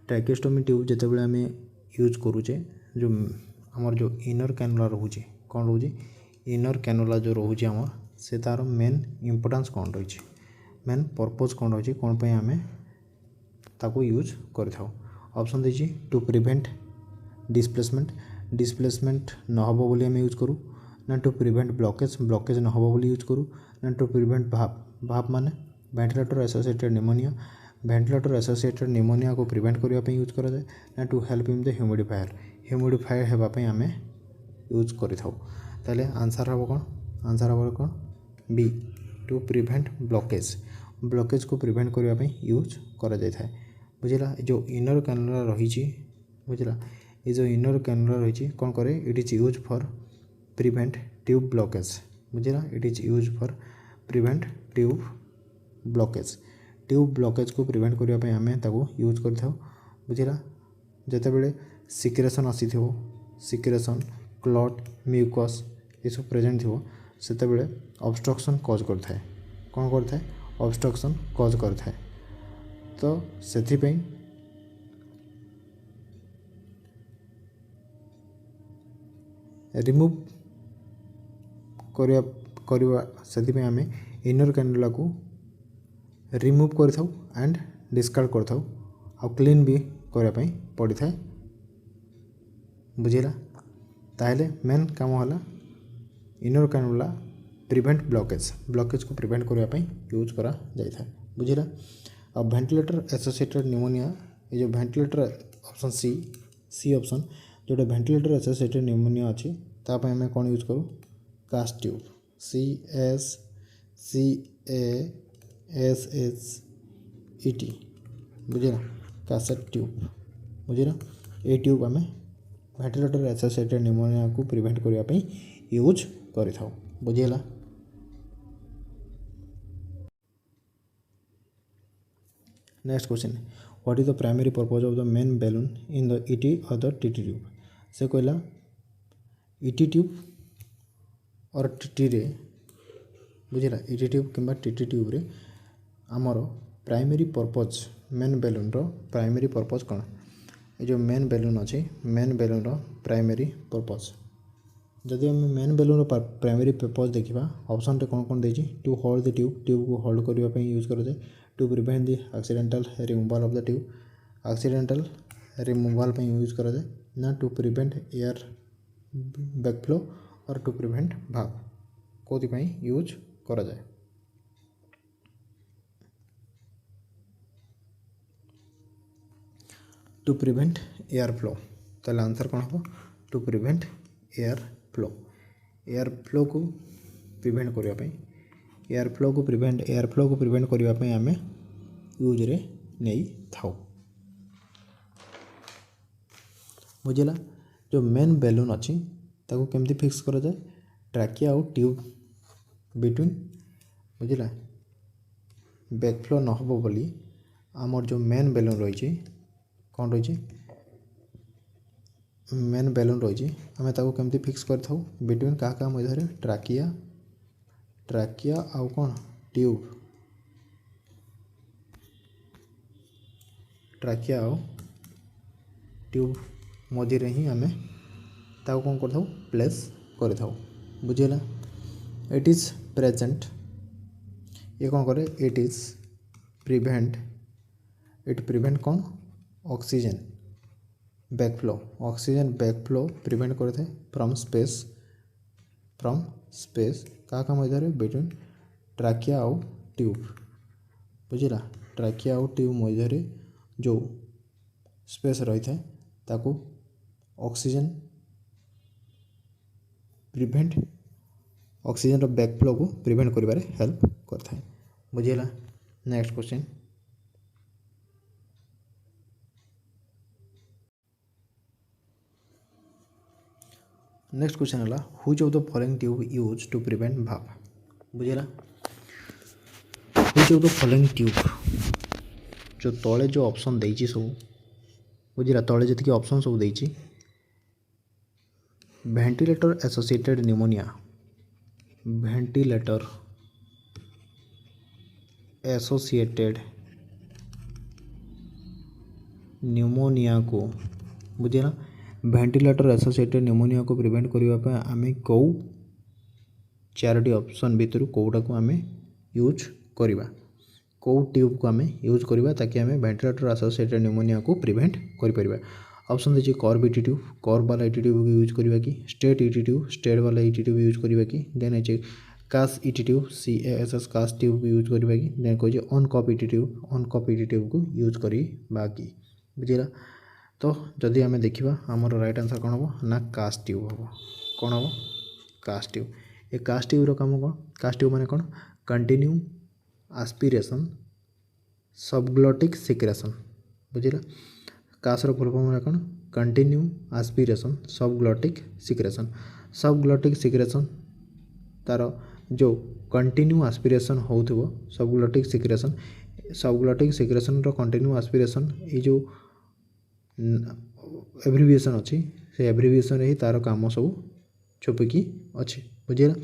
A: ट्रैकेस्टोमी ट्यूब जिते बड़े आम यूज करुचे जो आमर जो इनर कैनुला रोचे कौन रोचे इनर कैनुला जो रोचे आमर से तार मेन इंपोर्टेंस कौन रही मेन पर्पज कौन रही कौन पे आम ताको यूज करता। ऑप्शन देछि टू प्रिवेंट डिस्प्लेसमेंट न हो बोली आम यूज करूँ ना टू प्रिवेंट ब्लॉकेज न हो बोली यूज करूँ ना टू प्रिवेंट भाप माने वेंटिलेटर एसोसिएटेड निमोनिया को प्रिवेंट करने यूज करा जाए ना to help in the humidifier होगापी आम यूज करें। आंसर हम कौन बी टू प्रिवेंट ब्लॉकेज को प्रिवेंट करने यूज करा जाए था बुझिला। जो इनर कैनुला रही बुझिला ये जो इनर कैनुला रही कौन करे it is use for prevent tube blockage बुझिला it is use for prevent tube blockage को प्रिवेंट करने आम ताको यूज करता बुझिला। जिते बड़े सिक्रेशन सिक्रेशन क्लॉट म्यूकस ये सब प्रेजेंट थो सेते बड़े ऑब्स्ट्रक्शन कज करता है कौन करता है ऑब्स्ट्रक्शन कज करता है। तो से रिमूव करवा से आम इनर कैनुला को रिमूव कर एंड डिस्कार्ड कर क्लीन भी करने पड़ी था बुझिला। ताहले मेन काम है इनर कैनुला प्रिवेंट ब्लॉकेज को प्रिवेंट करने यूज करा जाए था बुझिला। अब वेंटिलेटर एसोसिएटेड निमोनिया ये जो वेंटिलेटर ऑप्शन सी ऑप्शन जोटा वेंटिलेटर एसोसिएटेड निमोनिया अच्छी ताप आम कौन यूज करूँ कास्ट ट्यूब CASSET बुझिला कासेट ट्यूब बुझिला ये ट्यूब आम वेंटिलेटर एसोसिएटेड निमोनिया को प्रिवेंट करने यूज करें बुझिला। Next question what is the primary purpose of the main balloon in the ET और द TT ट्यूब से कहला ET ट्यूब और TT रे बुझिला ET ट्यूब कि TT ट्यूब रे आमर प्राइमरी पर्पज मेन बैलून रो प्राइमरी पर्पज कौन ये जो मेन बैलून अच्छे मेन बैलून रो प्राइमरी पर्पज जदि आम मेन बैलून प्राइमरी पर्पज देखा ऑप्शन रे कौन कौन देछि टू होल्ड द ट्यूब को होल्ड करने यूज कर to prevent the accidental removal of the tube accidental removal use करा जाए ना टू प्रिवेंट एयर बैकफ्लो और टू प्रिवेंट भाप कौन यूज करा जाए। टू प्रिवेंट एयर फ्लो ताले आंसर कौन हम टू प्रिवेंट एयर फ्लो को प्रिवेंट करने एयर फ्लो को प्रिवेंट करने आम यूज रे नहीं थाउ बुझिला। जो मेन बैलून अच्छी ताको केमती फिक्स करा जाए ट्रैकिया और ट्यूब बिटवीन बुझिला बैकफ्लो न हो बोली आमर जो मेन बैलून रही कौन रही मेन बैलून रही आम ताको केमती फिक्स कर बिटवीन क्या मध्य ट्राकिया ट्राकिया आउ कौन ट्यूब ट्राकिया आउ ट्यूब मझे ही आम ताको कौन कर प्लेस कर बुझेगा इट इज प्रेजेंट ये कौन करे it is prevent it prevent कौन oxygen backflow oxygen backflow prevent करते फ्रॉम स्पेस क्या मध्य बिटवीन ट्राकिया आउ ट्यूब बुझला ट्राकिया आउ ट्यूब मध्य जो स्पेस रही है ताको ऑक्सीजन प्रिवेंट ऑक्सीजन बैकफ्लो को प्रिवेंट करिबारे हेल्प करता है बुझेगा नेक्स्ट क्वेश्चन नेक्स्ट क्वेश्चन है which of the following tube use to prevent VAP बुझेगा which of the following tube जो तले जो ऑप्शन देइछि सब बुझेगा तले जति ऑप्शन सब देइछि ventilator associated pneumonia ventilator associated pneumonia को बुझेगा वेंटिलेटर एसोसिएटेड न्यूमोनिया को प्रिवेंट करने आम कौ चारोटी ऑप्शन भितर कौटा को आम यूज करवा कौ ट्यूब को आम यूज करवा ताकि आम वेंटिलेटर एसोसिएटेड न्यूमोनिया को प्रिवेंट कर ऑप्शन देखिए कर्व ईटी ट्यूब कर्व वाला ईटी ट्यूब यूज करवा कि स्ट्रेट ईटी ट्यूब स्ट्रेट वाला ईटी ट्यूब यूज करवा कि देन है कास ईटी ट्यूब CASS कास ट्यूब यूज करवा कि देन कहे अनकप ईटी ट्यूब को यूज करवा कि बुझेगा तो जदि आम देखा आमर राइट आंसर कौन हम ना कास्ट ट्यूब हम कौन हम कास्ट ट्यूब ये कास्ट ट्यूब काम कौन कास्ट ट्यूब माने कौन कंटिन्यू आस्पिरेशन सबग्लोटिक सिक्रेशन बुझेगा कासर फुल फॉर्म कौन कंटिन्यू आस्पिरेशन सबग्लोटिक सिक्रेशन तार जो कंटिन्यू आस्पिरेशन होउथिबो सबग्लोटिक सिक्रेशन रो कंटिन्यू आस्पिरेशन ये जो एब्रिविएशन अच्छी से एब्रिविएशन ही तार काम सब छुपिकी अच्छे बुझेगा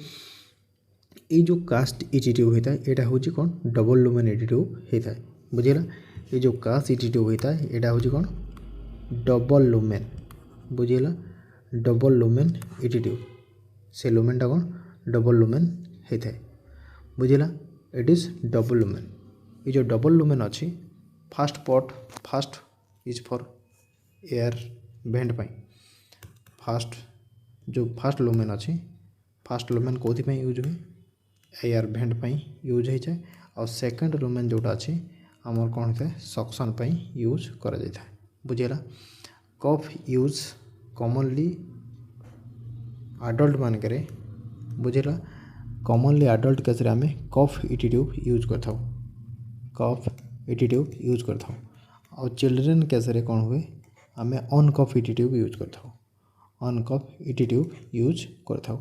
A: ये जो कास्ट ईटी ट्यूब होता है यहाँ हूँ कौन डबल लुमेन ईटी ट्यूब होता है बुझेगा ये जो कास्ट ईटी ट्यूब होता है यहाँ हूँ कौन डबल लुमेन बुझेगा डबल लुमेन ईटी ट्यूब से लुमेनटा कौन डबल लुमेन होता है बुझेगा इट इज डबल लुमेन ये जो डबल लुमेन अच्छी first is for air vent पाई फास्ट लुमेन अच्छी फास्ट लुमेन कौन यूज हुए एयर वेंट पाई यूज हो जाए और सेकंड लुमेन जोटा अच्छी आमर कौन होता है सक्शन पाई यूज करा जाता है बुझेगा कफ यूज कॉमनली आडल्ट मानक बुझेगा कॉमनली आडल्ट केस आम कफ ईटी ट्यूब यूज करता कफ ईटी ट्यूब यूज करता और चिल्ड्रेन केस कौन हुए आम अनकफ ईटी ट्यूब यूज करता अनकफ ईटी ट्यूब यूज करता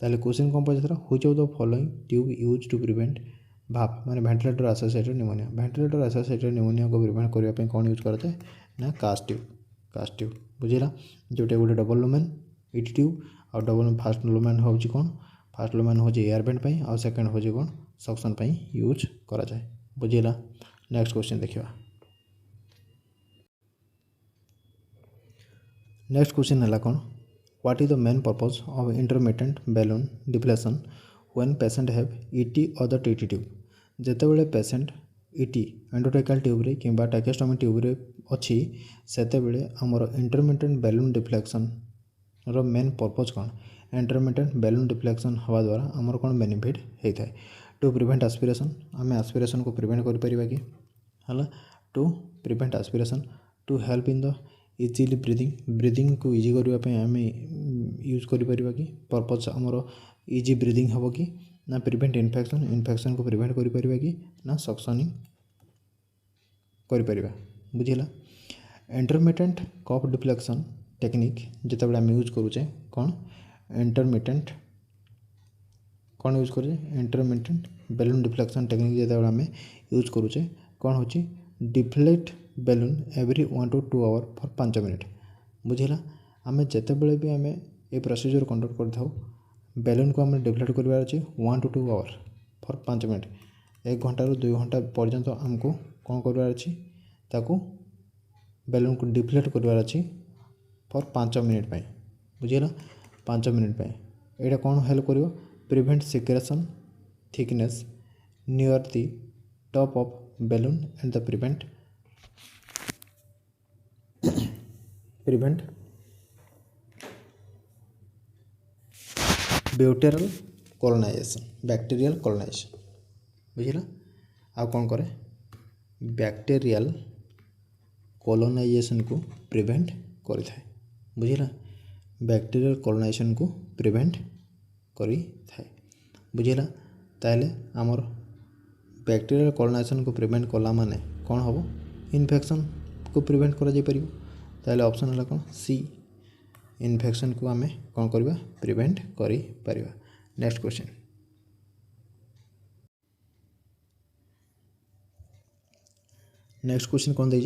A: ताले क्वेश्चन कौन पचार which of the following tube use to prevent VAP माने वेंटिलेटर एसोसिएटेड न्यूमोनिया को प्रिवेंट करने कौन यूज करते हैं ना कास्ट ट्यूब बुझेगा जोटे गोटे डबल लुमेन ईटी ट्यूब और डबल फास्ट लुमेन हूँ कौन फास्ट लुमेन हूँ एयर वेंट पाई और सेकंड हूँ कौन सक्शन पाई यूज करा जाए बुझेगा नेक्स्ट क्वेश्चन देखा नेक्स्ट क्वेश्चन है कौन what is the main purpose of intermittent balloon deflation when patient have ET other ET tube जेतेबेले पेशेंट ईटी एंडोट्रेकियल ट्यूब रे किंबा ट्रैकेस्टोमी ट्यूब रे अच्छी सेतेबेले आमर इंटरमिटेंट बैलून डिफ्लेक्शन रो मेन पर्पज कौन इंटरमिटेंट बैलून डिफ्लेक्शन हवा द्वारा आमर कौन बेनिफिट होता है टू प्रिवेंट एस्पिरेशन आम एस्पिरेशन को प्रिवेंट कर पारिबा कि हला to prevent aspiration to help in the easily breathing को इजी करने आम यूज कर कि पर्पज आमर इजी ब्रीदिंग हम कि ना प्रिवेंट इन्फेक्शन को प्रिवेंट कर कि ना सक्शनिंग कर बुझेगा इंटरमिटेंट कफ डिफ्लेक्शन टेक्निक जिते आम यूज करुचे कौन इंटरमिटेंट कौन यूज करुचे इंटरमिटेंट बेलून डिफ्लेक्शन टेक्निक जो आम यूज करुचे कौन हो deflect balloon every 1 to 2 hour for 5 minute बुझेगा आम जिते बड़े भी आम ये प्रोसीजर कंडक्ट कर बेलून को आम डिफ्लेक्ट करार अच्छे 1 to 2 आवर फॉर 5 मिनिट 1 घंटा 2 घंटा पर्यंत आमको कौन करार अच्छी ताकू बेलून को डिफ्लेक्ट करार अच्छी फॉर 5 मिनिट बुझेगा 5 मिनिट यहाँ कौन हेल्प कर prevent secretion thickness near the top of balloon and the prevent bacterial colonization बुझेगा आ कौन करे बैक्टीरियल कॉलोनाइजेशन को प्रिवेंट करि थाए बुझेगा बैक्टीरियल कॉलोनाइजेशन को प्रिवेंट करि थाए बुझेगा ताले आमर बैक्टीरियल कॉलोनाइजेशन को प्रिवेंट कला माने कौन हम इन्फेक्शन को प्रिवेंट करा जाय परिबो ताले ऑप्शन है कौन सी इन्फेक्शन को आम कौन करवा प्रिवेंट करि परिबा। नेक्स्ट क्वेश्चन कौन दे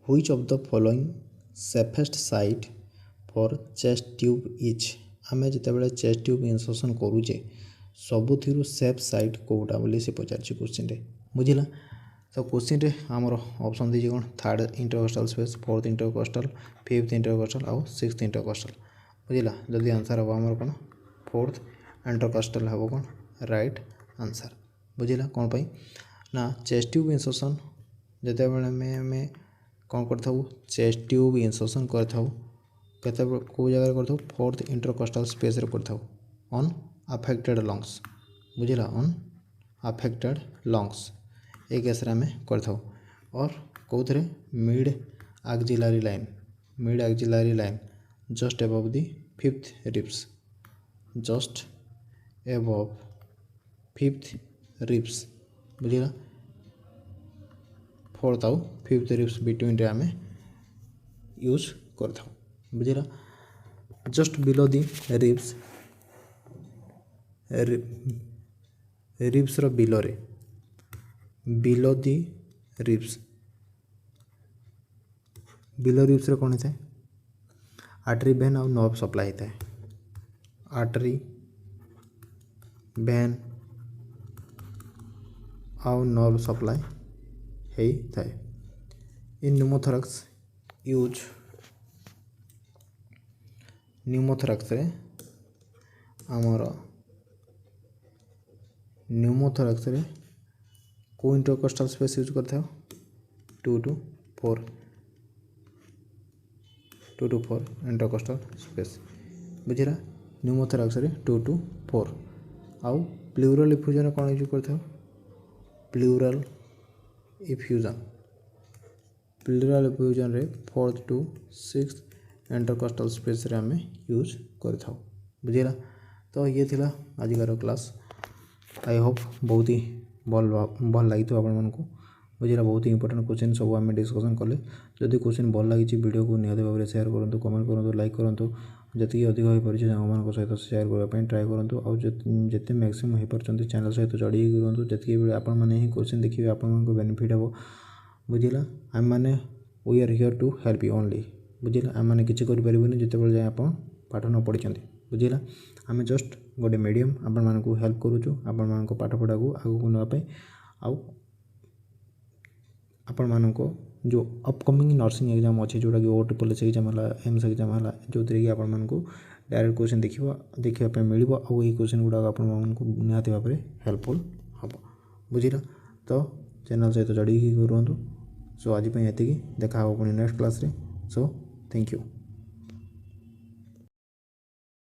A: which of the following safest site for chest tube is आम जिते चेस्ट ट्यूब इंसर्शन करुचे सबुथिरु सेफ साइट कौटा बोली से पचार क्वेश्चन रे बुझिला तो क्वेश्चन रे आमर ऑप्शन दीजिए कौन third intercostal space fourth intercostal fifth intercostal आउ सिक्स्थ इंटरकोस्टल बुझिला जल्दी आंसर हम आमर कौन फोर्थ इंटरकोस्टल हम कौन राइट आंसर बुझिला कौन पाई ना चेस्ट ट्यूब इंसर्शन जिते बड़े कौन कर चेस्ट ट्यूब इंसर्शन कर कौ जगह कर फोर्थ इंटरकोस्टल स्पेस कर ऑन अफेक्टेड लंग्स बुझिला ऑन अफेक्टेड लंग्स एक केस आम कर और कौन mid axillary line just above the fifth ribs just above fifth ribs बुझिला फोर्थ आउ फिफ्थ रिब्स बिटवीन आम यूज कर बुझिला just below the ribs ribs below रे बिलो दी रिब्स कौन होता है आर्टरी वेन आउ नर्व सप्लाई होता है आर्टरी वेन आउ नर्व सप्लाई होता है इन न्यूमोथोरैक्स यूज न्यूमोथोरैक्स रे आमर न्यूमोथोरैक्स रे को इंटरकोस्टल स्पेस यूज करते हो 2 to 4 इंटरकोस्टल स्पेस बुझिला न्यूमोथोरैक्स रे 2 to 4 आउ प्लूरल इफ्यूजन कौन यूज करते हो प्लूरल इफ्यूजन रे 4th to 6th intercostal space रे आम यूज कर बुझिला तो ये थिला आजिकार क्लास आई होप बहुत ही भल लगी आपण को बुझिला बहुत ही इंपोर्टेंट क्वेश्चन सब आम डिस्कसन कले जदि क्वेश्चन भल लगी वीडियो को निहत भाव में शेयर करूँ कमेंट करूँ लाइक करूँ जी अधिक हो पारे सांग सहित शेयर करने ट्राए करूँ आउ जिते मैक्सिमम हो पार्टी चैनल सहित जड़ी रुहतु जी आपण मैंने ही क्वेश्चन देखिए आपण बेनिफिट हे बुझिला आम मैंने we are here to help you only बुझिला आम मैंने किसी करें जिते जाए आप पाठ न पढ़ी बुझिला आम जस्ट गोटे मीडियम आपण मानक हेल्प करूँ आपण मानक पाठ पढ़ा को आगू नापी आपण मानक जो अपकमिंग नर्सिंग एग्जाम अच्छे जोटा कि OSSS एग्जाम है एम्स एग्जाम है जो थी कि आपण मानक डायरेक्ट क्वेश्चन देखा मिल आई क्वेश्चन गुड़ा आपण मानक निहाती भाव में हेल्पफुल हम बुझिला तो चैनल सहित जड़ी रुहतु सो आज ये देखा पुणी नेक्स्ट क्लास रे सो थैंक यू।